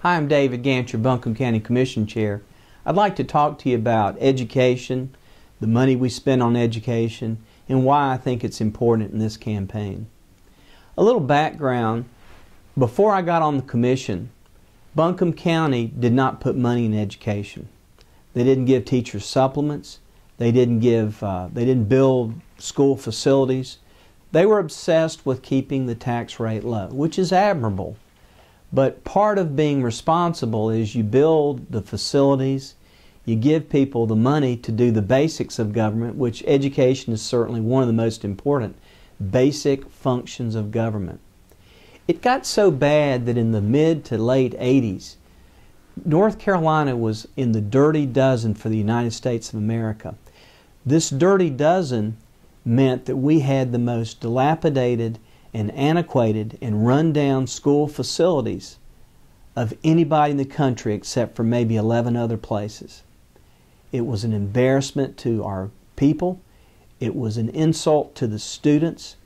Hi, I'm David Gancher, Buncombe County Commission Chair. I'd like to talk to you about education, the money we spend on education, and why I think it's important in this campaign. A little background: before I got on the commission, Buncombe County did not put money in education. They didn't give teachers supplements. They didn't build school facilities. They were obsessed with keeping the tax rate low, which is admirable. But part of being responsible is you build the facilities, you give people the money to do the basics of government, which education is certainly one of the most important basic functions of government. It got so bad that in the mid to late 80s, North Carolina was in the dirty dozen for the United States of America. This dirty dozen meant that we had the most dilapidated and antiquated and run-down school facilities of anybody in the country except for maybe 11 other places. It was an embarrassment to our people, it was an insult to the students,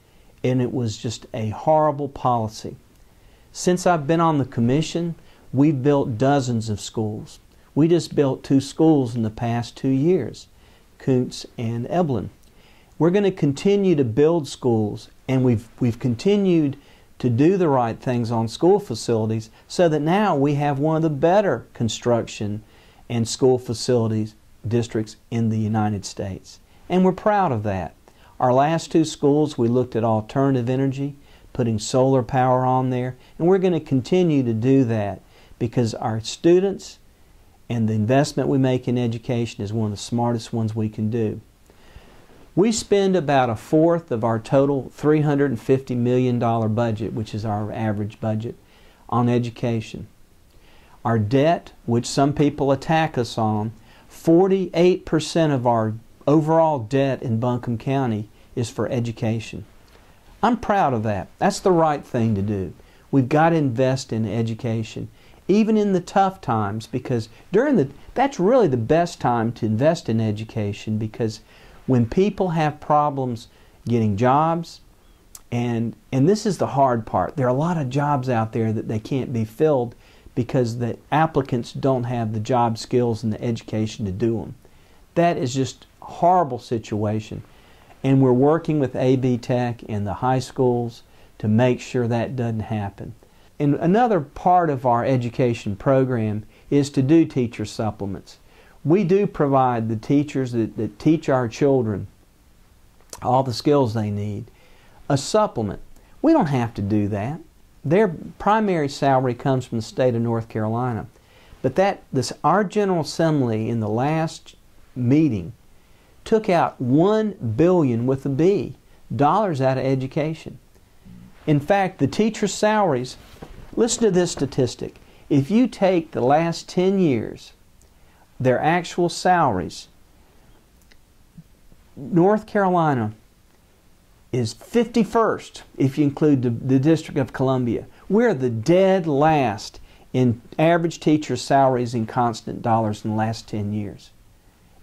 and it was just a horrible policy. Since I've been on the commission, we've built dozens of schools. We just built 2 schools in the past 2 years, Kuntz and Eblin. We're going to continue to build schools, and we've continued to do the right things on school facilities so that now we have one of the better construction and school facilities districts in the United States. And we're proud of that. Our last 2 schools, we looked at alternative energy, putting solar power on there, and we're going to continue to do that because our students and the investment we make in education is one of the smartest ones we can do. We spend about 1/4 of our total $350 million budget, which is our average budget, on education. Our debt, which some people attack us on, 48% of our overall debt in Buncombe County is for education. I'm proud of that. That's the right thing to do. We've got to invest in education, even in the tough times, because that's really the best time to invest in education, because when people have problems getting jobs, and this is the hard part, there are a lot of jobs out there that they can't be filled because the applicants don't have the job skills and the education to do them. That is just a horrible situation. And we're working with AB Tech and the high schools to make sure that doesn't happen. And another part of our education program is to do teacher supplements. We do provide the teachers that teach our children all the skills they need a supplement. We don't have to do that. Their primary salary comes from the state of North Carolina. But our General Assembly in the last meeting took out $1 billion with a B dollars out of education. In fact, the teachers' salaries, listen to this statistic. If you take the last 10 years, their actual salaries, North Carolina is 51st if you include the District of Columbia. We're the dead last in average teacher salaries in constant dollars in the last 10 years.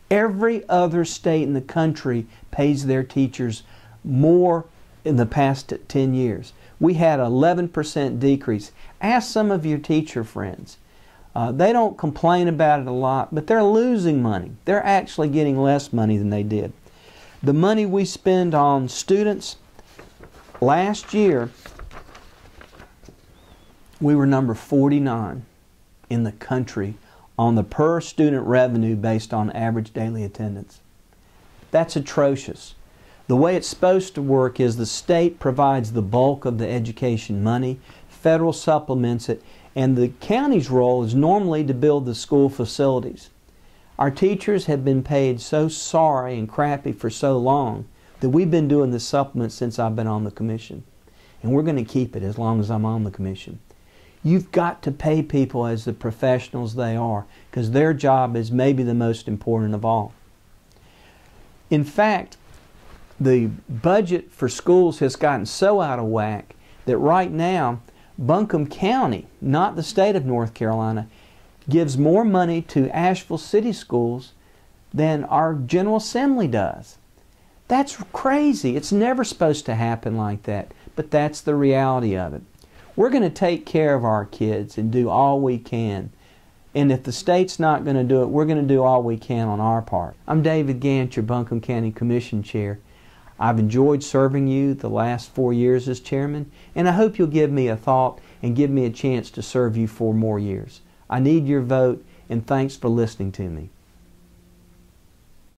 Every other state in the country pays their teachers more in the past 10 years. We had an 11% decrease. Ask some of your teacher friends. They don't complain about it a lot, but they're losing money. They're actually getting less money than they did. The money we spend on students, last year we were number 49 in the country on the per student revenue based on average daily attendance. That's atrocious. The way it's supposed to work is the state provides the bulk of the education money, federal supplements it, and the county's role is normally to build the school facilities. Our teachers have been paid so sorry and crappy for so long that we've been doing the supplement since I've been on the commission. And we're going to keep it as long as I'm on the commission. You've got to pay people as the professionals they are, because their job is maybe the most important of all. In fact, the budget for schools has gotten so out of whack that right now Buncombe County, not the state of North Carolina, gives more money to Asheville City Schools than our General Assembly does. That's crazy. It's never supposed to happen like that, but that's the reality of it. We're going to take care of our kids and do all we can. And if the state's not going to do it, we're going to do all we can on our part. I'm David Gant, your Buncombe County Commission Chair. I've enjoyed serving you the last 4 years as chairman, and I hope you'll give me a thought and give me a chance to serve you 4 more years. I need your vote, and thanks for listening to me.